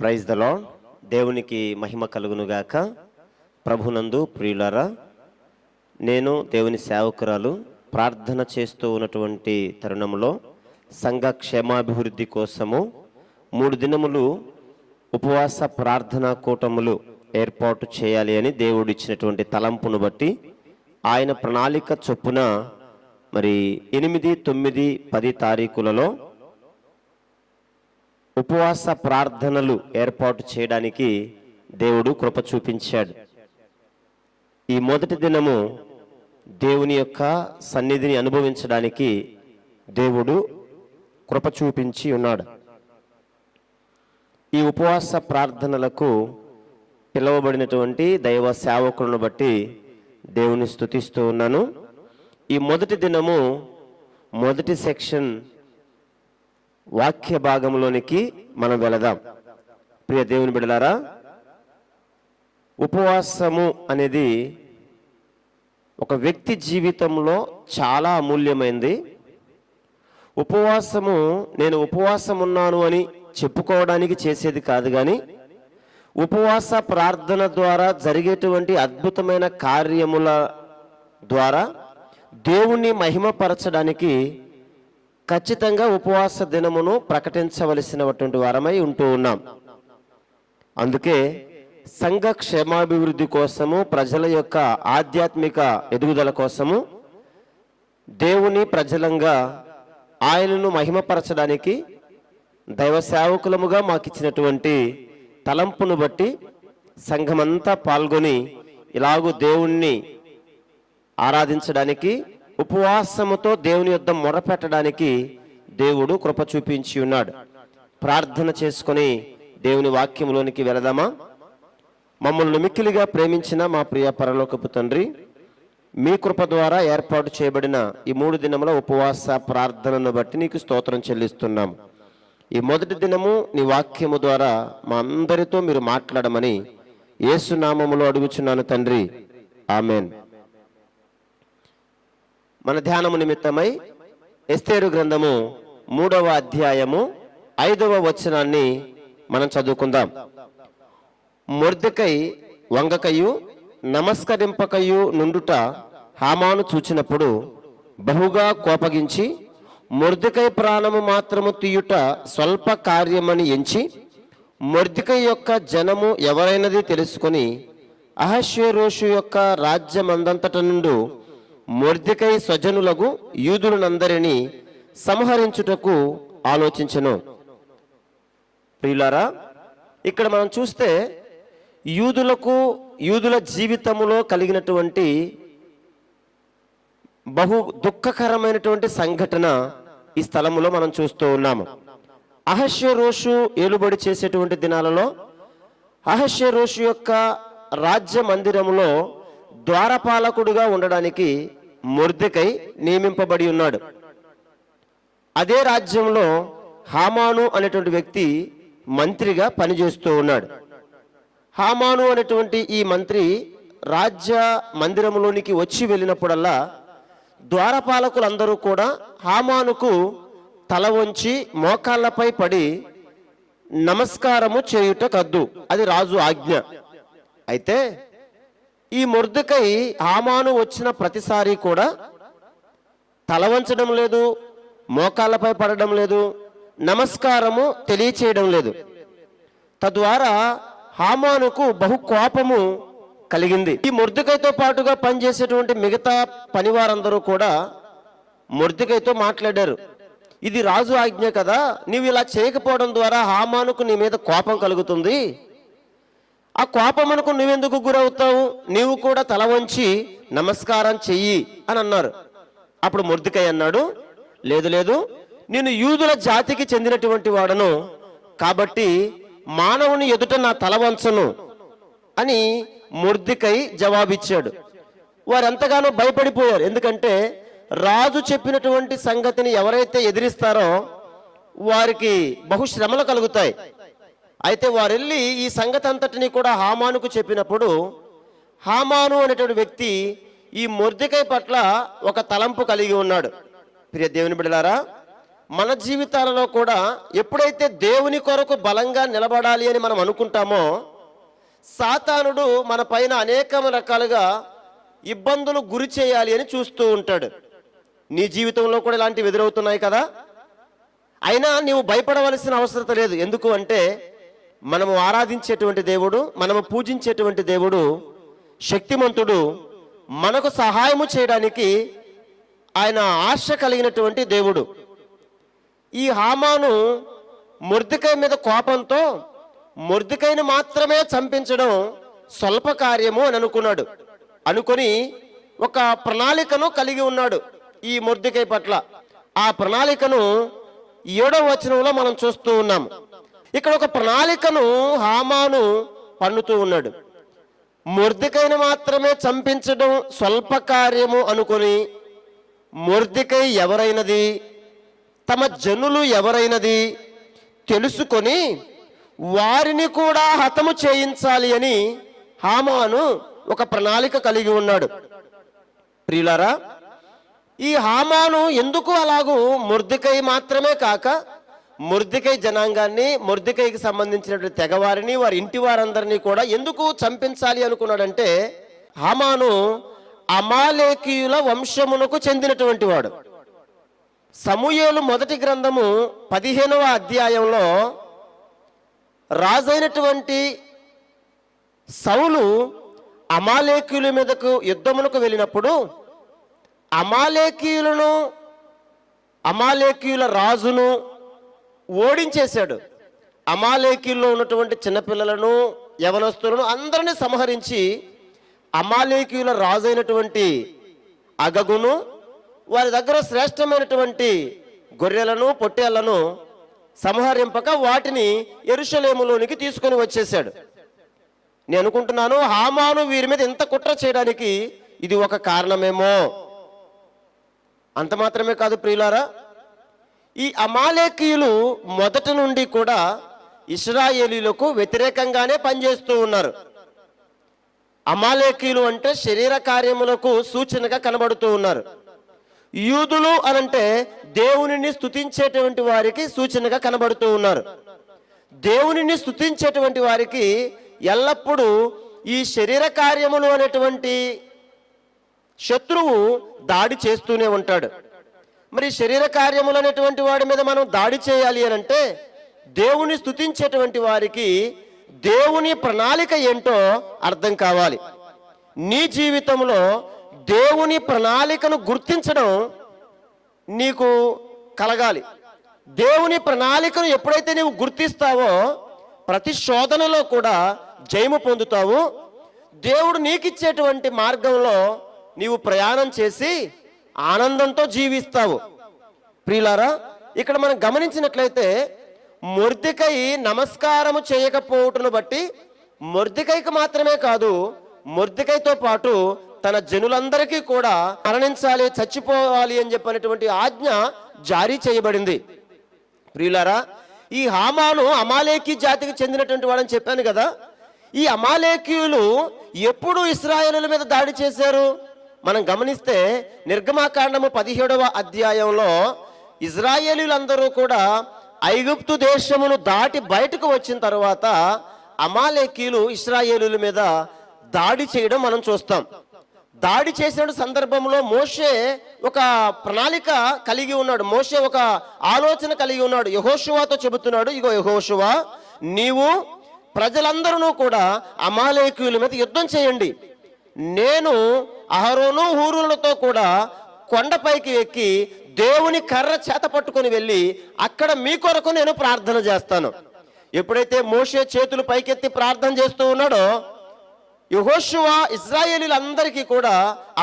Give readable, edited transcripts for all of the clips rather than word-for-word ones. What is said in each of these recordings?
Praise the lord. దేవునికి మహిమ కలుగునుగాక. ప్రభునందు ప్రియులారా, నేను దేవుని సేవకురాలు ప్రార్థన చేస్తూ ఉన్నటువంటి తరుణంలో సంఘ క్షేమాభివృద్ధి కోసము 3 దినములు ఉపవాస ప్రార్థనా కూటములు ఏర్పాటు చేయాలి అని దేవుడు ఇచ్చినటువంటి తలంపును బట్టి ఆయన ప్రణాళిక చొప్పున మరి 8, 9, 10 తారీఖులలో ఉపవాస ప్రార్థనలు ఏర్పాటు చేయడానికి దేవుడు కృప చూపించాడు. ఈ మొదటి దినము దేవుని యొక్క సన్నిధిని అనుభవించడానికి దేవుడు కృప చూపించి ఉన్నాడు. ఈ ఉపవాస ప్రార్థనలకు పిలువబడినటువంటి దైవ సేవకులను బట్టి దేవుని స్తుతిస్తూ ఉన్నాను. ఈ మొదటి దినము మొదటి సెక్షన్ వాక్య భాగంలోనికి మనం వెళదాం. ప్రియ దేవుని బిడ్డలారా, ఉపవాసము అనేది ఒక వ్యక్తి జీవితంలో చాలా అమూల్యమైంది. ఉపవాసము నేను ఉపవాసం ఉన్నాను అని చెప్పుకోవడానికి చేసేది కాదు, కానీ ఉపవాస ప్రార్థన ద్వారా జరిగేటువంటి అద్భుతమైన కార్యముల ద్వారా దేవుణ్ణి మహిమపరచడానికి ఖచ్చితంగా ఉపవాస దినమును ప్రకటించవలసినటువంటి వారమై ఉంటూ ఉన్నాం. అందుకే సంఘ క్షేమాభివృద్ధి కోసము, ప్రజల యొక్క ఆధ్యాత్మిక ఎదుగుదల కోసము, దేవుని ప్రజలంగా ఆయనను మహిమపరచడానికి దైవ సేవకులముగా మాకిచ్చినటువంటి తలంపును బట్టి సంఘమంతా పాల్గొని ఇలాగూ దేవుణ్ణి ఆరాధించడానికి, ఉపవాసముతో దేవుని యొద్ద మొరపెట్టడానికి దేవుడు కృప చూపించి ఉన్నాడు. ప్రార్థన చేసుకొని దేవుని వాక్యములోనికి వెళదామా? మమ్మల్ని మిక్కిలిగా ప్రేమించిన మా ప్రియ పరలోకపు తండ్రి, మీ కృప ద్వారా ఏర్పాటు చేయబడిన ఈ 3 దినముల ఉపవాస ప్రార్థనను బట్టి నీకు స్తోత్రం చెల్లిస్తున్నాం. ఈ మొదటి దినము నీ వాక్యము ద్వారా మా అందరితో మీరు మాట్లాడమని యేసు నామములో అడుగుచున్నాను తండ్రి, ఆమెన్. మన ధ్యానము నిమిత్తమై ఎస్తేరు గ్రంథము 3వ అధ్యాయము 5వ వచనాన్ని మనం చదువుకుందాం. మొర్దెకై వంగకయు నమస్కరింపకయు నుండుట హామాను చూచినప్పుడు బహుగా కోపగించి, మొర్దెకై ప్రాణము మాత్రము తీయుట స్వల్ప కార్యమని ఎంచి, మొర్దెకై యొక్క జనము ఎవరైనది తెలుసుకొని అహష్వేరోషు యొక్క రాజ్యమందంతట నుండి మొర్దెకై స్వజనులకు యూదులనందరినీ సంహరించుటకు ఆలోచించెను. ప్రియులారా, ఇక్కడ మనం చూస్తే యూదుల జీవితములో కలిగినటువంటి బహు దుఃఖకరమైనటువంటి సంఘటన ఈ స్థలములో మనం చూస్తూ ఉన్నాము. అహష్వేరోషు ఏలుబడి చేసేటువంటి దినాలలో అహష్వేరోషు యొక్క రాజ్య మందిరములో ద్వారపాలకుడుగా ఉండడానికి మొర్దెకై నియమింపబడి ఉన్నాడు. అదే రాజ్యంలో హామాను అనేటువంటి వ్యక్తి మంత్రిగా పనిచేస్తూ ఉన్నాడు. హామాను అనేటువంటి ఈ మంత్రి రాజ్య మందిరంలోనికి వచ్చి వెళ్ళినప్పుడల్లా ద్వారపాలకులందరూ కూడా హామానుకు తల వంచి మోకాళ్ళపై పడి నమస్కారము చేయుట కద్దు, అది రాజు ఆజ్ఞ. అయితే ఈ మొర్దెకై హామాను వచ్చిన ప్రతిసారి కూడా తల వంచడం లేదు, మోకాళ్ళపై పడడం లేదు, నమస్కారము తెలియచేయడం లేదు. తద్వారా హామానుకు బహు కోపము కలిగింది. ఈ మొర్దెకైతో పాటుగా పనిచేసేటువంటి మిగతా పనివారందరూ కూడా మొర్దెకైతో మాట్లాడారు, ఇది రాజు ఆజ్ఞ కదా, నీవు ఇలా చేయకపోవడం ద్వారా హామానుకు నీ మీద కోపం కలుగుతుంది, ఆ కోపమునకు నువ్వెందుకు గురవుతావు, నీవు కూడా తల వంచి నమస్కారం చెయ్యి అని అన్నారు. అప్పుడు మొర్దెకై అన్నాడు, లేదు లేదు, నేను యూదుల జాతికి చెందినటువంటి వాడను కాబట్టి మానవుని ఎదుట నా తల వంచను అని మొర్దెకై జవాబిచ్చాడు. వారు ఎంతగానో భయపడిపోయారు. ఎందుకంటే రాజు చెప్పినటువంటి సంగతిని ఎవరైతే ఎదిరిస్తారో వారికి బహుశ్రమలు కలుగుతాయి. అయితే వారు వెళ్ళి ఈ సంగతి అంతటిని కూడా హామానుకు చెప్పినప్పుడు హామాను అనేటువంటి వ్యక్తి ఈ మొర్దెకై పట్ల ఒక తలంపు కలిగి ఉన్నాడు. ప్రియ దేవుని బిడ్డలారా, మన జీవితాలలో కూడా ఎప్పుడైతే దేవుని కొరకు బలంగా నిలబడాలి అని మనం అనుకుంటామో, సాతానుడు మన పైన అనేక రకాలుగా ఇబ్బందులు గురి చేయాలి అని చూస్తూ ఉంటాడు. నీ జీవితంలో కూడా ఇలాంటివి ఎదురవుతున్నాయి కదా. అయినా నీవు భయపడవలసిన అవసరం లేదు. ఎందుకు అంటే మనము ఆరాధించేటువంటి దేవుడు, మనము పూజించేటువంటి దేవుడు శక్తిమంతుడు. మనకు సహాయము చేయడానికి ఆయన ఆశ కలిగినటువంటి దేవుడు. ఈ హామాను మొర్దెకై మీద కోపంతో మొర్దెకైని మాత్రమే చంపించడం స్వల్ప కార్యము అని అనుకొని ఒక ప్రణాళికను కలిగి ఉన్నాడు ఈ మొర్దెకై పట్ల. ఆ ప్రణాళికను 7వ వచనంలో మనం చూస్తూ ఉన్నాము. ఇక్కడ ఒక ప్రణాళికను హామాను పన్నుతూ ఉన్నాడు. మొర్దెకైని మాత్రమే చంపించడం స్వల్ప కార్యము అనుకొని, మొర్దెకై ఎవరైనది, తమ జనులు ఎవరైనది తెలుసుకొని వారిని కూడా హతము చేయించాలి అని హామాను ఒక ప్రణాళిక కలిగి ఉన్నాడు. ప్రియులారా, ఈ హామాను ఎందుకు అలాగూ మొర్దెకై మాత్రమే కాక మొర్దెకై జనాంగాన్ని, మొర్దెకైకి సంబంధించినటువంటి తెగవారిని, వారి ఇంటి వారందరినీ కూడా ఎందుకు చంపించాలి అనుకున్నాడంటే, హామాను అమాలేకీయుల వంశమునకు చెందినటువంటి వాడు. సమూయేలు మొదటి గ్రంథము 15వ అధ్యాయంలో రాజైనటువంటి సౌలు అమాలేకీయుల మీదకు యుద్ధమునకు వెళ్ళినప్పుడు అమాలేకీయుల రాజును ఓడించేశాడు. అమాలేకీయుల్లో ఉన్నటువంటి చిన్నపిల్లలను, యవనస్తులను అందరినీ సంహరించి అమాలేకీయుల రాజు అయినటువంటి అగగును, వారి దగ్గర శ్రేష్టమైనటువంటి గొర్రెలను, పొట్టేళ్లను సంహరింపక వాటిని యెరూషలేములోనికి తీసుకొని వచ్చేశాడు. నేను అనుకుంటున్నాను, హామాను వీరి మీద ఇంత కుట్ర చేయడానికి ఇది ఒక కారణమేమో. అంత మాత్రమే కాదు ప్రియులారా, ఈ అమాలేకీయులు మొదటి నుండి కూడా ఇశ్రాయేలీలకు వ్యతిరేకంగానే పనిచేస్తూ ఉన్నారు. అమాలేకీయులు అంటే శరీర కార్యములకు సూచనగా కనబడుతూ ఉన్నారు. యూదులు అనంటే దేవునిని స్తుతించేటువంటి వారికి సూచనగా కనబడుతూ ఉన్నారు. దేవునిని స్తుతించేటువంటి వారికి ఎల్లప్పుడూ ఈ శరీర కార్యములు అనేటువంటి శత్రువు దాడి చేస్తూనే ఉంటాడు. మరి శరీర కార్యములు అనేటువంటి వాడి మీద మనం దాడి చేయాలి అని అంటే దేవుని స్తుతించేటువంటి వారికి దేవుని ప్రణాళిక ఏంటో అర్థం కావాలి. నీ జీవితంలో దేవుని ప్రణాళికను గుర్తించడం నీకు కలగాలి. దేవుని ప్రణాళికను ఎప్పుడైతే నీవు గుర్తిస్తావో ప్రతి శోధనలో కూడా జయము పొందుతావు. దేవుడు నీకిచ్చేటువంటి మార్గంలో నీవు ప్రయాణం చేసి ఆనందంతో జీవిస్తావు. ప్రియులారా, ఇక్కడ మనం గమనించినట్లయితే మొర్దెకై నమస్కారము చేయకపోవటను బట్టి మొర్దెకైకి మాత్రమే కాదు, మొర్దెకైతో పాటు తన జనులందరికీ కూడా మరణించాలి, చచ్చిపోవాలి అని చెప్పినటువంటి ఆజ్ఞ జారీ చేయబడింది. ప్రియులారా, ఈ హామాను అమాలేకీ జాతికి చెందినటువంటి వాడని చెప్పాను కదా. ఈ అమాలేకీయులు ఎప్పుడు ఇశ్రాయేలుల మీద దాడి చేశారు? మనం గమనిస్తే నిర్గమాకాండము 17వ అధ్యాయంలో ఇశ్రాయేలీలందరూ కూడా ఐగుప్తు దేశమును దాటి బయటకు వచ్చిన తర్వాత అమాలేకీయులు ఇశ్రాయేలీల మీద దాడి చేయడం మనం చూస్తాం. దాడి చేసిన సందర్భంలో మోషే ఒక ప్రణాళిక కలిగి ఉన్నాడు. మోషే ఒక ఆలోచన కలిగి ఉన్నాడు. యెహోషువతో చెబుతున్నాడు, ఇగో యెహోషువా, నీవు ప్రజలందరూ కూడా అమాలేకీయుల మీద యుద్ధం చేయండి. నేను అహరోను హూరులతో కూడా కొండపైకి ఎక్కి దేవుని కర్ర చేత పట్టుకొని వెళ్ళి అక్కడ మీ కొరకు నేను ప్రార్థన చేస్తాను. ఎప్పుడైతే మోషే చేతులు పైకెత్తి ప్రార్థన చేస్తూ ఉన్నాడో యెహోషువ ఇశ్రాయేలీలందరికీ కూడా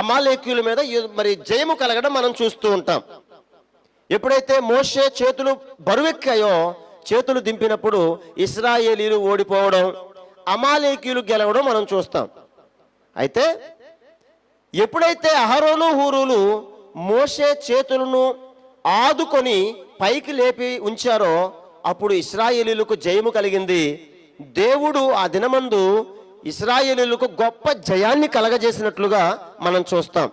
అమాలేకీయుల మీద మరి జయము కలగడం మనం చూస్తూ ఉంటాం. ఎప్పుడైతే మోషే చేతులు బరువెక్కాయో చేతులు దింపినప్పుడు ఇశ్రాయేలీలు ఓడిపోవడం, అమాలేకీయులు గెలవడం మనం చూస్తాం. అయితే ఎప్పుడైతే అహరోను హూరులు మోషే చేతులను ఆదుకొని పైకి లేపి ఉంచారో అప్పుడు ఇశ్రాయేలీలకు జయము కలిగింది. దేవుడు ఆ దినమందు ఇశ్రాయేలీలకు గొప్ప జయాన్ని కలగజేసినట్లుగా మనం చూస్తాం.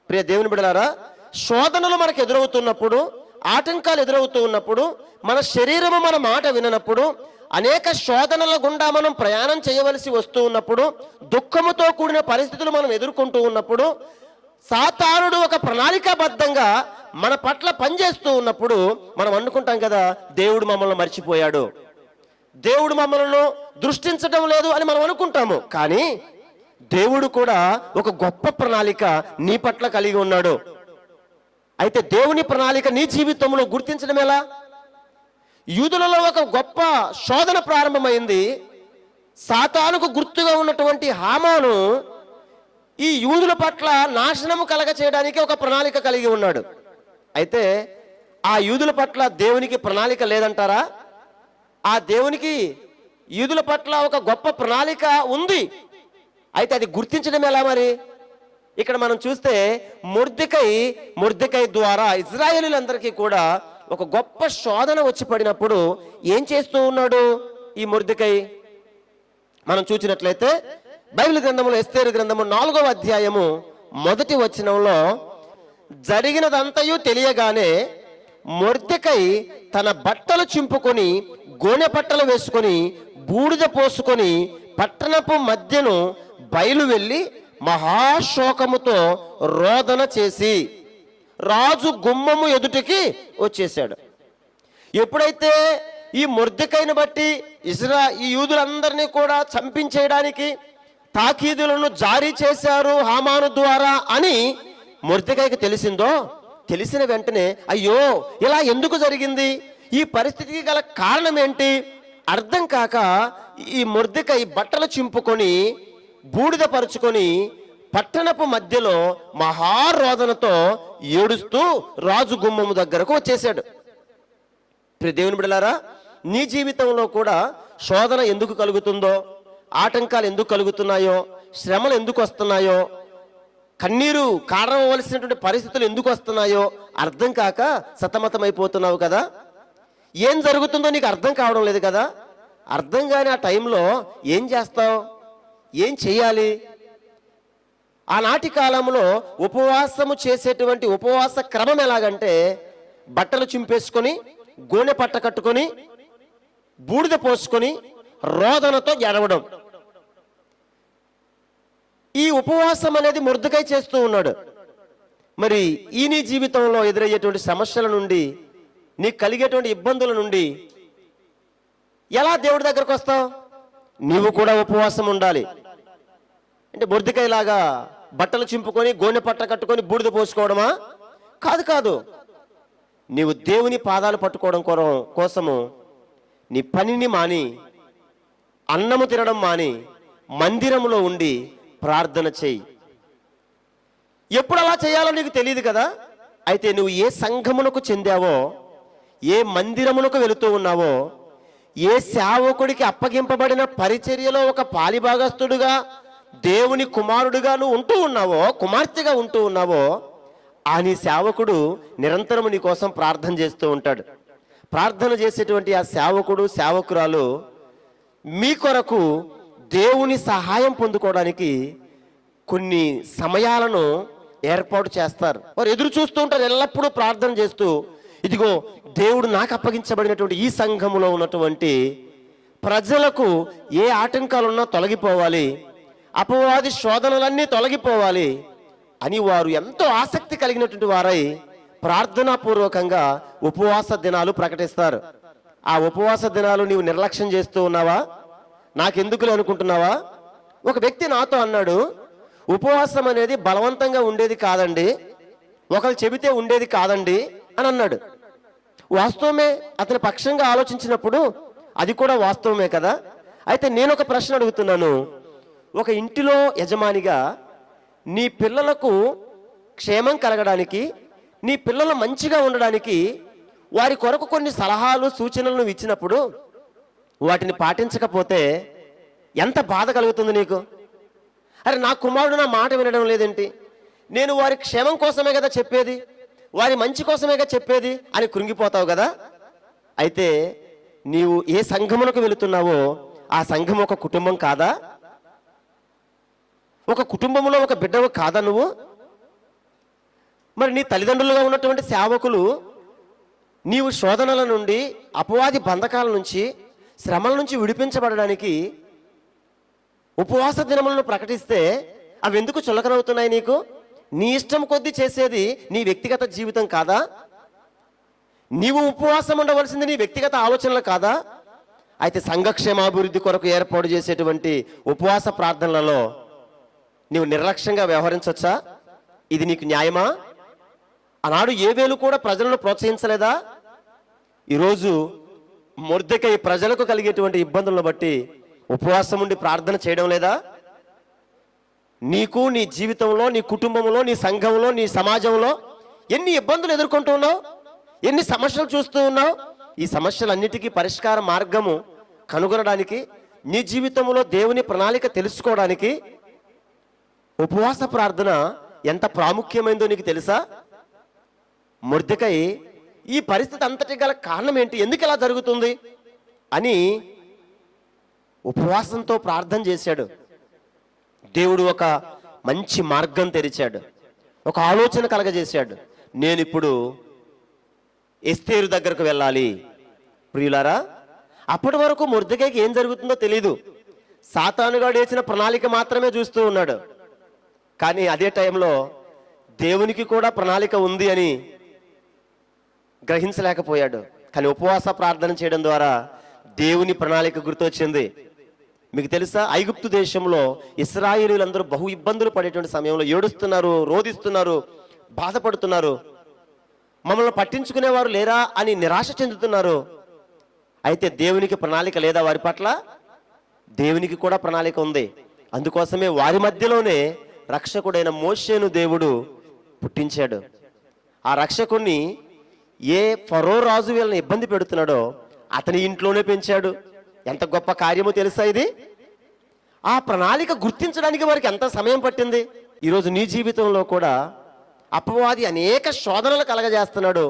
ప్రియ దేవుని బిడ్డలారా, శోధనలు మనకు ఎదురవుతున్నప్పుడు, ఆటంకాలు ఎదురవుతూ ఉన్నప్పుడు, మన శరీరము మన మాట విననప్పుడు, అనేక శోధనల గుండా మనం ప్రయాణం చేయవలసి వస్తూ ఉన్నప్పుడు, దుఃఖముతో కూడిన పరిస్థితులు మనం ఎదుర్కొంటూ ఉన్నప్పుడు, సాతానుడు ఒక ప్రణాళికాబద్ధంగా మన పట్ల పనిచేస్తూ ఉన్నప్పుడు మనం అనుకుంటాం కదా, దేవుడు మమ్మల్ని మర్చిపోయాడు, దేవుడు మమ్మల్ని దృష్టించడం లేదు అని మనం అనుకుంటాము. కానీ దేవుడు కూడా ఒక గొప్ప ప్రణాళిక నీ పట్ల కలిగి ఉన్నాడు. అయితే దేవుని ప్రణాళిక నీ జీవితంలో గుర్తించడం ఎలా? యూదులలో ఒక గొప్ప శోధన ప్రారంభమైంది. సాతానుకు గుర్తుగా ఉన్నటువంటి హామాను ఈ యూదుల పట్ల నాశనము కలగ చేయడానికి ఒక ప్రణాళిక కలిగి ఉన్నాడు. అయితే ఆ యూదుల పట్ల దేవునికి ప్రణాళిక లేదంటారా? ఆ దేవునికి యూదుల పట్ల ఒక గొప్ప ప్రణాళిక ఉంది. అయితే అది గుర్తించడం ఎలా మరి? ఇక్కడ మనం చూస్తే మొర్దెకై ద్వారా ఇజ్రాయేలీలందరికీ కూడా ఒక గొప్ప శోధన వచ్చి పడినప్పుడు ఏం చేస్తూ ఉన్నాడు ఈ మొర్దెకై? మనం చూసినట్లయితే బైబిల్ గ్రంథములో ఎస్తేరు గ్రంథము 4వ అధ్యాయము 1వ వచనంలో, జరిగినదంతయు తెలియగానే మొర్దెకై తన బట్టలు చింపుకొని గోనె పట్టలు వేసుకొని బూడిద పోసుకొని పట్టణపు మధ్యను బయలు వెళ్ళి మహాశోకముతో రోదన చేసి రాజు గుమ్మము ఎదుటికి వచ్చేసాడు. ఎప్పుడైతే ఈ మొర్దెకైని బట్టి ఈ యూదులందరినీ కూడా చంపించేయడానికి తాకీదులను జారీ చేశారు హామాను ద్వారా అని మొర్దెకైకి తెలిసిందో, తెలిసిన వెంటనే అయ్యో ఇలా ఎందుకు జరిగింది, ఈ పరిస్థితికి గల కారణం ఏంటి అర్థం కాక ఈ మొర్దెకై బట్టలు చింపుకొని బూడిద పరుచుకొని పట్టణపు మధ్యలో మహారోదనతో ఏడుస్తూ రాజు గుమ్మము దగ్గరకు వచ్చేసాడు. దేవుని బిడ్డలారా, నీ జీవితంలో కూడా శోధన ఎందుకు కలుగుతుందో, ఆటంకాలు ఎందుకు కలుగుతున్నాయో, శ్రమలు ఎందుకు వస్తున్నాయో, కన్నీరు కారణవలసినటువంటి పరిస్థితులు ఎందుకు వస్తున్నాయో అర్థం కాక సతమతమైపోతున్నావు కదా. ఏం జరుగుతుందో నీకు అర్థం కావడం లేదు కదా. అర్థం కాని ఆ టైంలో ఏం చేస్తావు, ఏం చెయ్యాలి? ఆనాటి కాలంలో ఉపవాసము చేసేటువంటి ఉపవాస క్రమం ఎలాగంటే, బట్టలు చింపేసుకొని గోనె పట్ట కట్టుకొని బూడిద పోసుకొని రోదనతో ఎడవడం. ఈ ఉపవాసం అనేది మొర్దెకై చేస్తూ ఉన్నాడు. మరి ఈ నీ జీవితంలో ఎదురయ్యేటువంటి సమస్యల నుండి, నీకు కలిగేటువంటి ఇబ్బందుల నుండి ఎలా దేవుడి దగ్గరకు వస్తావు? నీవు కూడా ఉపవాసం ఉండాలి. అంటే మొర్దెకై లాగా బట్టలు చింపుకొని గోనె పట్ట కట్టుకొని బూడిద పోసుకోవడమా? కాదు కాదు. నీవు దేవుని పాదాలు పట్టుకోవడం కోసము నీ పనిని మాని, అన్నము తినడం మాని మందిరంలో ఉండి ప్రార్థన చెయ్యి. ఎప్పుడు అలా చేయాలో నీకు తెలియదు కదా. అయితే నువ్వు ఏ సంఘమునకు చెందావో, ఏ మందిరమునకు వెళుతూ ఉన్నావో, ఏ సేవకుడికి అప్పగింపబడిన పరిచర్యలో ఒక పాలిభాగస్తుడుగా దేవుని కుమారుడుగా నువ్వు ఉంటూ ఉన్నావో, కుమార్తెగా ఉంటూ ఉన్నావో, ఆ నీ సేవకుడు నిరంతరం నీ కోసం ప్రార్థన చేస్తూ ఉంటాడు. ప్రార్థన చేసేటువంటి ఆ సేవకుడు సేవకురాలు మీ కొరకు దేవుని సహాయం పొందుకోవడానికి కొన్ని సమయాలను ఏర్పాటు చేస్తారు. వారు ఎదురు చూస్తూ ఉంటారు, ఎల్లప్పుడూ ప్రార్థన చేస్తూ, ఇదిగో దేవుడు నాకు అప్పగించబడినటువంటి ఈ సంఘములో ఉన్నటువంటి ప్రజలకు ఏ ఆటంకాలున్నా తొలగిపోవాలి, అపవాది శోధనలన్నీ తొలగిపోవాలి అని వారు ఎంతో ఆసక్తి కలిగినటువంటి వారై ప్రార్థనాపూర్వకంగా ఉపవాస దినాలు ప్రకటిస్తారు. ఆ ఉపవాస దినాలు నీవు నిర్లక్ష్యం చేస్తూ ఉన్నావా? నాకెందుకులే అనుకుంటున్నావా? ఒక వ్యక్తి నాతో అన్నాడు, ఉపవాసం అనేది బలవంతంగా ఉండేది కాదండి, ఒకరు చెబితే ఉండేది కాదండి అని అన్నాడు. వాస్తవమే, అతని పక్షంగా ఆలోచించినప్పుడు అది కూడా వాస్తవమే కదా. అయితే నేను ఒక ప్రశ్న అడుగుతున్నాను. ఒక ఇంటిలో యజమానిగా నీ పిల్లలకు క్షేమం కలగడానికి, నీ పిల్లలు మంచిగా ఉండడానికి వారి కొరకు కొన్ని సలహాలు సూచనలను ఇచ్చినప్పుడు వాటిని పాటించకపోతే ఎంత బాధ కలుగుతుంది నీకు? అరే, నా కుమారుడు నా మాట వినడం లేదేంటి, నేను వారి క్షేమం కోసమే కదా చెప్పేది, వారి మంచి కోసమే కదా చెప్పేది అని కృంగిపోతావు కదా. అయితే నీవు ఏ సంఘమునకు వెళుతున్నావో ఆ సంఘం ఒక కుటుంబం కాదా? ఒక కుటుంబంలో ఒక బిడ్డవు కాదా నువ్వు? మరి నీ తల్లిదండ్రులుగా ఉన్నటువంటి సేవకులు నీవు శోధనల నుండి, అపవాది బంధకాల నుంచి, శ్రమల నుంచి విడిపించబడడానికి ఉపవాస దినములను ప్రకటిస్తే అవి ఎందుకు చులకనవుతున్నాయి నీకు? నీ ఇష్టం కొద్దీ చేసేది నీ వ్యక్తిగత జీవితం కాదా? నీవు ఉపవాసం ఉండవలసింది నీ వ్యక్తిగత ఆలోచనలు కాదా? అయితే సంఘక్షేమాభివృద్ధి కొరకు ఏర్పాటు చేసేటువంటి ఉపవాస ప్రార్థనలలో నీవు నిర్లక్ష్యంగా వ్యవహరించవచ్చా? ఇది నీకు న్యాయమా? ఆనాడు ఏవేలు కూడా ప్రజలను ప్రోత్సహించలేదా? ఈరోజు మొర్దెకై ప్రజలకు కలిగేటువంటి ఇబ్బందులను బట్టి ఉపవాసం ఉండి ప్రార్థన చేయడం లేదా? నీకు నీ జీవితంలో, నీ కుటుంబంలో, నీ సంఘంలో, నీ సమాజంలో ఎన్ని ఇబ్బందులు ఎదుర్కొంటూ ఉన్నావు, ఎన్ని సమస్యలు చూస్తూ ఉన్నావు. ఈ సమస్యలన్నిటికీ పరిష్కార మార్గము కనుగొనడానికి, నీ జీవితంలో దేవుని ప్రణాళిక తెలుసుకోవడానికి ఉపవాస ప్రార్థన ఎంత ప్రాముఖ్యమైందో నీకు తెలుసా? మొర్దెకై ఈ పరిస్థితి అంతటి గల కారణం ఏంటి, ఎందుకు ఇలా జరుగుతుంది అని ఉపవాసంతో ప్రార్థన చేశాడు. దేవుడు ఒక మంచి మార్గం తెరిచాడు, ఒక ఆలోచన కలగజేశాడు. నేను ఇప్పుడు ఎస్తేరు దగ్గరకు వెళ్ళాలి. ప్రియులారా, అప్పటి వరకు మొర్దెకైకి ఏం జరుగుతుందో తెలీదు. సాతానుగాడు వేసిన ప్రణాళిక మాత్రమే చూస్తూ ఉన్నాడు. కానీ అదే టైంలో దేవునికి కూడా ప్రణాళిక ఉంది అని గ్రహించలేకపోయాడు. కానీ ఉపవాస ప్రార్థన చేయడం ద్వారా దేవుని ప్రణాళిక గుర్తొచ్చింది. మీకు తెలుసా, ఐగుప్తు దేశంలో ఇశ్రాయేలీయులందరూ బహు ఇబ్బందులు పడేటువంటి సమయంలో ఏడుస్తున్నారు, రోదిస్తున్నారు, బాధపడుతున్నారు. మమ్మల్ని పట్టించుకునేవారు లేరా అని నిరాశ చెందుతున్నారు. అయితే దేవునికి ప్రణాళిక లేదా వారి పట్ల? దేవునికి కూడా ప్రణాళిక ఉంది. అందుకోసమే వారి మధ్యలోనే రక్షకుడైన మోషేను దేవుడు పుట్టించాడు. ఆ రక్షకుణ్ణి ఏ ఫరో రాజు వీళ్ళని ఇబ్బంది పెడుతున్నాడో అతని ఇంట్లోనే పెంచాడు. ఎంత గొప్ప కార్యమో తెలుసా ఇది? ఆ ప్రణాళిక గుర్తించడానికి వారికి ఎంత సమయం పట్టింది. ఈరోజు నీ జీవితంలో కూడా అపవాది అనేక శోధనలు కలగజేస్తున్నాడు,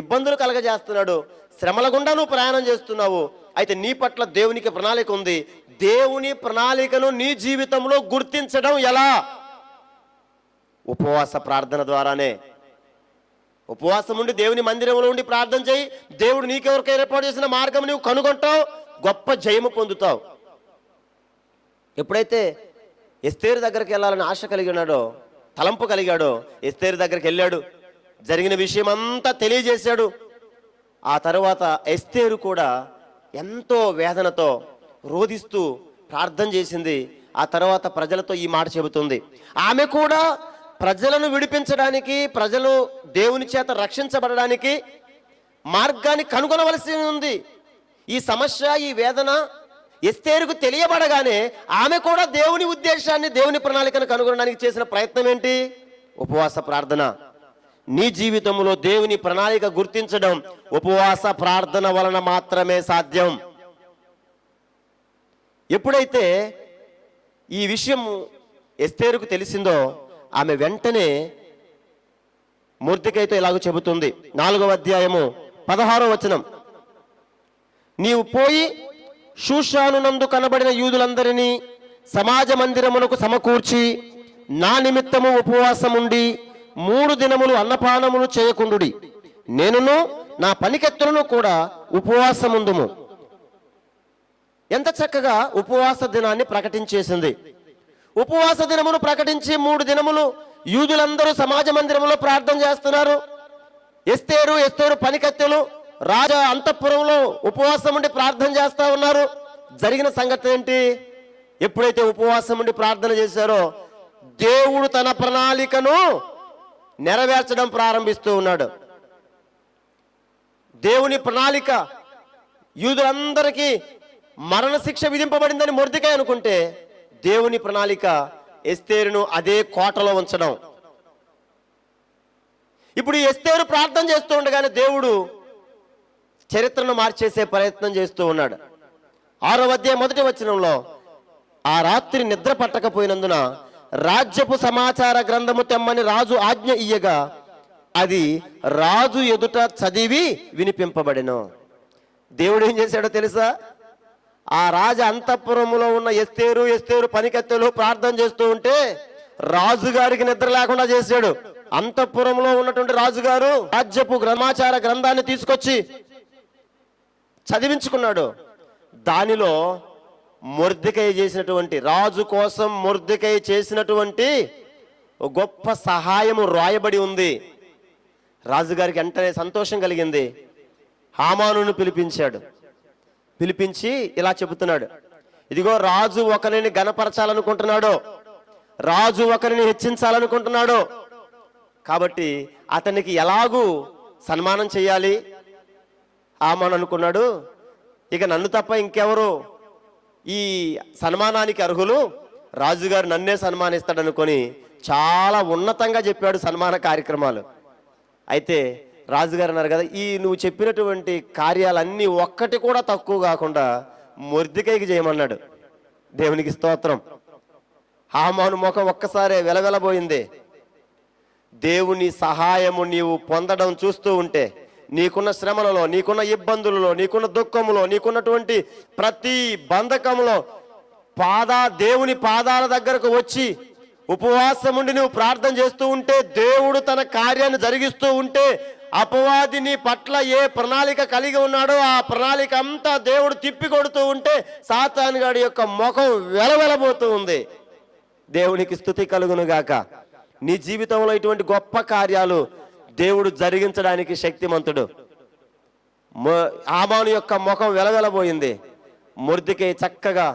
ఇబ్బందులు కలగజేస్తున్నాడు, శ్రమల గుండా నువ్వు ప్రయాణం చేస్తున్నావు. అయితే నీ పట్ల దేవునికి ప్రణాళిక ఉంది. దేవుని ప్రణాళికను నీ జీవితంలో గుర్తించడం ఎలా? ఉపవాస ప్రార్థన ద్వారానే. ఉపవాసం ఉండి దేవుని మందిరంలో ఉండి ప్రార్థన చేయి. దేవుడు నీకెవరికి ఏర్పాటు చేసిన మార్గం నువ్వు కనుగొంటావు, గొప్ప జయము పొందుతావు. ఎప్పుడైతే ఎస్తేరు దగ్గరికి వెళ్ళాలని ఆశ కలిగి ఉన్నాడో, తలంపు కలిగాడో, ఎస్తేరు దగ్గరికి వెళ్ళాడు, జరిగిన విషయం అంతా తెలియజేశాడు. ఆ తర్వాత ఎస్తేరు కూడా ఎంతో వేదనతో రోదిస్తూ ప్రార్థన చేసింది. ఆ తర్వాత ప్రజలతో ఈ మాట చెబుతుంది. ఆమె కూడా ప్రజలను విడిపించడానికి, ప్రజలు దేవుని చేత రక్షించబడడానికి మార్గాన్ని కనుగొనవలసి ఉంది. ఈ సమస్య, ఈ వేదన ఎస్తేరుకు తెలియబడగానే ఆమె కూడా దేవుని ఉద్దేశాన్ని, దేవుని ప్రణాళికను కనుగొనడానికి చేసిన ప్రయత్నం ఏంటి? ఉపవాస ప్రార్థన. నీ జీవితంలో దేవుని ప్రణాళిక గుర్తించడం ఉపవాస ప్రార్థన వలన మాత్రమే సాధ్యం. ఎప్పుడైతే ఈ విషయం ఎస్తేరుకు తెలిసిందో ఆమె వెంటనే మొర్దెకైతో ఇలాగ చెబుతుంది. 4వ అధ్యాయము 16వ వచనం. నీవు పోయి షూషాను నందు కనబడిన యూదులందరినీ సమాజ మందిరమునకు సమకూర్చి నా నిమిత్తము ఉపవాసముండి 3 దినములు అన్నపానములు చేయకుండుడి. నేనును నా పనికెత్తులను కూడా ఉపవాసముందుము. ఎంత చక్కగా ఉపవాస దినాన్ని ప్రకటించేసింది. ఉపవాస దినమును ప్రకటించి 3 దినములు యూదులందరూ సమాజ మందిరంలో ప్రార్థన చేస్తున్నారు. ఎస్తేరు పనికత్తెలు రాజా అంతఃపురంలో ఉపవాసం ఉండి ప్రార్థన చేస్తా ఉన్నారు. జరిగిన సంగతి ఏంటి? ఎప్పుడైతే ఉపవాసం ఉండి ప్రార్థన చేశారో దేవుడు తన ప్రణాళికను నెరవేర్చడం ప్రారంభిస్తూ ఉన్నాడు. దేవుని ప్రణాళిక యూదులందరికీ మరణశిక్ష విధింపబడిందని మొర్దెకై అనుకుంటే, దేవుని ప్రణాళిక ఎస్తేరును అదే కోటలో ఉంచడం. ఇప్పుడు ఎస్తేరు ప్రార్థన చేస్తూ ఉండగానే దేవుడు చరిత్రను మార్చేసే ప్రయత్నం చేస్తూ ఉన్నాడు. 6వ అధ్యాయం 1వ వచనంలో, ఆ రాత్రి నిద్ర పట్టకపోయినందున రాజ్యపు సమాచార గ్రంథము తెమ్మని రాజు ఆజ్ఞ ఇయ్యగా అది రాజు ఎదుట చదివి వినిపింపబడెను. దేవుడు ఏం చేశాడో తెలుసా? ఆ రాజ అంతఃపురములో ఉన్న ఎస్తేరు పనికత్తెలు ప్రార్థన చేస్తూ ఉంటే రాజుగారికి నిద్ర లేకుండా చేశాడు. అంతఃపురంలో ఉన్నటువంటి రాజుగారు రాజ్యపు గ్రంథాచార గ్రంథాన్ని తీసుకొచ్చి చదివించుకున్నాడు. దానిలో మొర్దెకై చేసినటువంటి, రాజు కోసం మొర్దెకై చేసినటువంటి గొప్ప సహాయము రాయబడి ఉంది. రాజుగారికి వెంటనే సంతోషం కలిగింది. హామానును పిలిపించాడు. పిలిపించి ఇలా చెబుతున్నాడు, ఇదిగో రాజు ఒకరిని గణపరచాలనుకుంటున్నాడు, రాజు ఒకరిని హెచ్చించాలనుకుంటున్నాడు, కాబట్టి అతనికి ఎలాగూ సన్మానం చేయాలి. హామాను అనుకున్నాడు, ఇక నన్ను తప్ప ఇంకెవరు ఈ సన్మానానికి అర్హులు, రాజుగారు నన్నే సన్మానిస్తాడనుకొని చాలా ఉన్నతంగా చెప్పాడు సన్మాన కార్యక్రమాలు. అయితే రాజుగారు అన్నారు కదా, ఈ నువ్వు చెప్పినటువంటి కార్యాలన్నీ ఒక్కటి కూడా తక్కువ కాకుండా మొర్దెకైకి చేయమన్నాడు. దేవునికి స్తోత్రం. హామాను ముఖం ఒక్కసారే వెలవెలబోయింది. దేవుని సహాయము నీవు పొందడం చూస్తూ ఉంటే, నీకున్న శ్రమలలో, నీకున్న ఇబ్బందులలో, నీకున్న దుఃఖములో, నీకున్నటువంటి ప్రతి బంధకంలో దేవుని పాదాల దగ్గరకు వచ్చి ఉపవాసం ఉండి నువ్వు ప్రార్థన చేస్తూ ఉంటే, దేవుడు తన కార్యాన్ని జరిగిస్తూ ఉంటే, అపవాది నీ పట్ల ఏ ప్రణాళిక కలిగి ఉన్నాడో ఆ ప్రణాళిక అంతా దేవుడు తిప్పి కొడుతూ ఉంటే సాతాను గాడి యొక్క ముఖం వెలవెలబోతూ ఉంది. దేవునికి స్తుతి కలుగును గాక. నీ జీవితంలో ఇటువంటి గొప్ప కార్యాలు దేవుడు జరిగించడానికి శక్తిమంతుడు. హామాను యొక్క ముఖం వెలవెలబోయింది. మొర్దెకై చక్కగా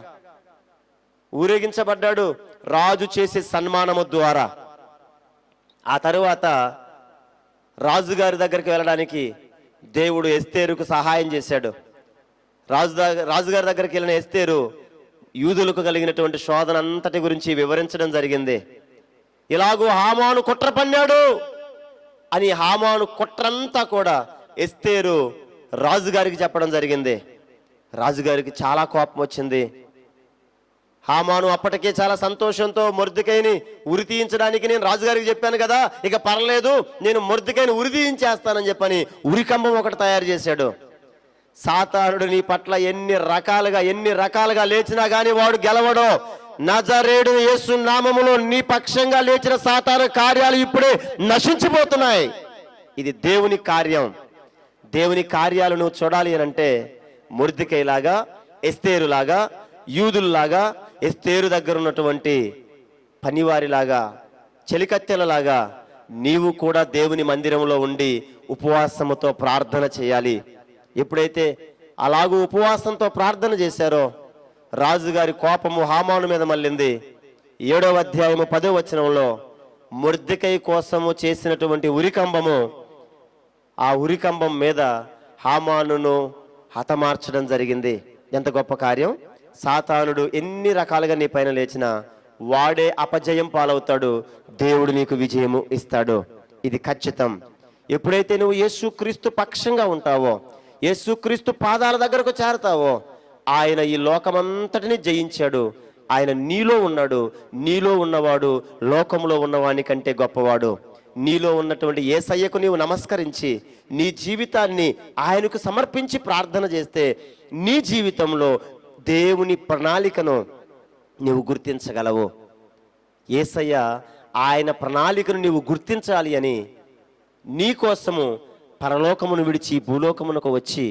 ఊరేగించబడ్డాడు రాజు చేసే సన్మానము ద్వారా. ఆ తరువాత రాజుగారి దగ్గరికి వెళ్ళడానికి దేవుడు ఎస్తేరుకు సహాయం చేశాడు. రాజుగారి దగ్గరికి వెళ్ళిన ఎస్తేరు యూదులకు కలిగినటువంటి శోధన అంతటి గురించి వివరించడం జరిగింది. ఇలాగూ హామాను కుట్ర పన్నాడు అని హామాను కుట్రంతా కూడా ఎస్తేరు రాజుగారికి చెప్పడం జరిగింది. రాజుగారికి చాలా కోపం వచ్చింది. హామాను అప్పటికే చాలా సంతోషంతో మొర్దెకైని ఉరి తీయించడానికి నేను రాజుగారికి చెప్పాను కదా, ఇక పర్లేదు నేను మొర్దెకైని ఉరి తీయించేస్తానని చెప్పని ఉరికంబం ఒకటి తయారు చేశాడు. సాతానుడు నీ పట్ల ఎన్ని రకాలుగా లేచినా గాని వాడు గెలవడో. నజరేయుడు యేసు నామములో నీ పక్షంగా లేచిన సాతాను కార్యాలు ఇప్పుడే నశించిపోతున్నాయి. ఇది దేవుని కార్యం. దేవుని కార్యాలు నువ్వు చూడాలి అని అంటే మొర్దెకైలాగా, ఎస్తేరులాగా, యూదుల్లాగా, ఎస్తేరు దగ్గర ఉన్నటువంటి పనివారిలాగా, చెలికత్తెలలాగా నీవు కూడా దేవుని మందిరంలో ఉండి ఉపవాసముతో ప్రార్థన చేయాలి. ఎప్పుడైతే అలాగూ ఉపవాసంతో ప్రార్థన చేశారో రాజుగారి కోపము హామాను మీద మళ్ళింది. 7వ అధ్యాయము 10వ వచనంలో మొర్దెకై కోసము చేసినటువంటి ఉరికంబము, ఆ ఉరికంబం మీద హామానును హతమార్చడం జరిగింది. ఎంత గొప్ప కార్యం! సాతానుడు ఎన్ని రకాలుగా నీ పైన లేచినా వాడే అపజయం పాలవుతాడు, దేవుడు నీకు విజయము ఇస్తాడు. ఇది ఖచ్చితం. ఎప్పుడైతే నువ్వు యేసుక్రీస్తు పక్షంగా ఉంటావో, యేసుక్రీస్తు పాదాల దగ్గరకు చేరతావో, ఆయన ఈ లోకమంతటిని జయించాడు. ఆయన నీలో ఉన్నాడు. నీలో ఉన్నవాడు లోకంలో ఉన్నవాని కంటే గొప్పవాడు. నీలో ఉన్నటువంటి యేసయ్యకు నీవు నమస్కరించి నీ జీవితాన్ని ఆయనకు సమర్పించి ప్రార్థన చేస్తే నీ జీవితంలో దేవుని ప్రణాళికను నీవు గుర్తించగలవు. యేసయ్య ఆయన ప్రణాళికను నీవు గుర్తించాలి అని నీకోసము పరలోకమును విడిచి భూలోకమునకు వచ్చి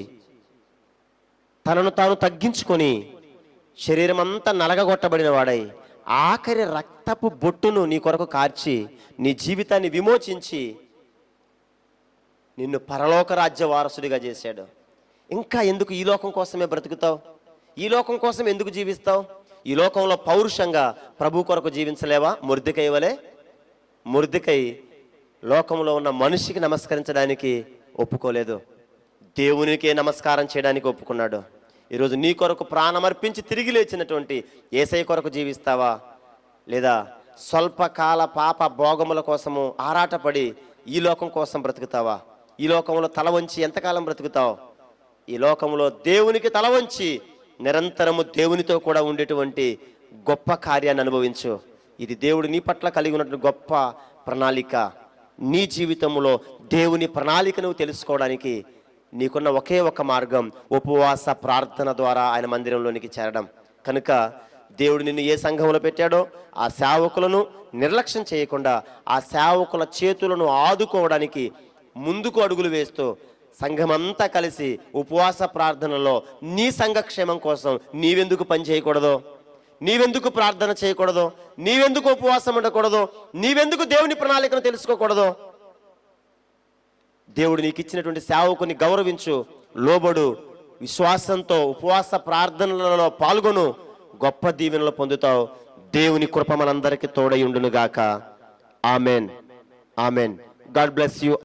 తనను తాను తగ్గించుకొని శరీరం అంతా నలగగొట్టబడిన వాడై ఆఖరి రక్తపు బొట్టును నీ కొరకు కార్చి నీ జీవితాన్ని విమోచించి నిన్ను పరలోక రాజ్య వారసుడిగా చేశాడు. ఇంకా ఎందుకు ఈ లోకం కోసమే బ్రతుకుతావు? ఈ లోకం కోసం ఎందుకు జీవిస్తావు? ఈ లోకంలో పౌరుషంగా ప్రభు కొరకు జీవించలేవా? మొర్దెకై వలె. మొర్దెకై లోకంలో ఉన్న మనిషికి నమస్కరించడానికి ఒప్పుకోలేదు, దేవునికే నమస్కారం చేయడానికి ఒప్పుకున్నాడు. ఈరోజు నీ కొరకు ప్రాణమర్పించి తిరిగి లేచినటువంటి యేసయ్య కొరకు జీవిస్తావా? లేదా స్వల్పకాల పాప భోగముల కోసము ఆరాటపడి ఈ లోకం కోసం బ్రతుకుతావా? ఈ లోకంలో తల వంచి ఎంతకాలం బ్రతుకుతావు? ఈ లోకంలో దేవునికి తల వంచి నిరంతరము దేవునితో కూడా ఉండేటువంటి గొప్ప కార్యాన్ని అనుభవించు. ఇది దేవుడు నీ పట్ల కలిగి ఉన్నటువంటి గొప్ప ప్రణాళిక. నీ జీవితంలో దేవుని ప్రణాళికను తెలుసుకోవడానికి నీకున్న ఒకే ఒక మార్గం ఉపవాస ప్రార్థన ద్వారా ఆయన మందిరంలోనికి చేరడం. కనుక దేవుడు నిన్ను ఏ సంఘంలో పెట్టాడో ఆ సేవకులను నిర్లక్ష్యం చేయకుండా ఆ సేవకుల చేతులను ఆదుకోవడానికి ముందుకు అడుగులు వేస్తూ సంఘమంతా కలిసి ఉపవాస ప్రార్థనలో నీ సంఘక్షేమం కోసం నీవెందుకు పని చేయకూడదో, నీవెందుకు ప్రార్థన చేయకూడదో, నీవెందుకు ఉపవాసం ఉండకూడదో, నీవెందుకు దేవుని ప్రణాళికను తెలుసుకోకూడదో? దేవుడు నీకు ఇచ్చినటువంటి సేవకుని గౌరవించు, లోబడు, విశ్వాసంతో ఉపవాస ప్రార్థనలలో పాల్గొను, గొప్ప దీవెనలు పొందుతావు. దేవుని కృప మనందరికీ తోడై ఉండును గాక. Amen. Amen. God bless you.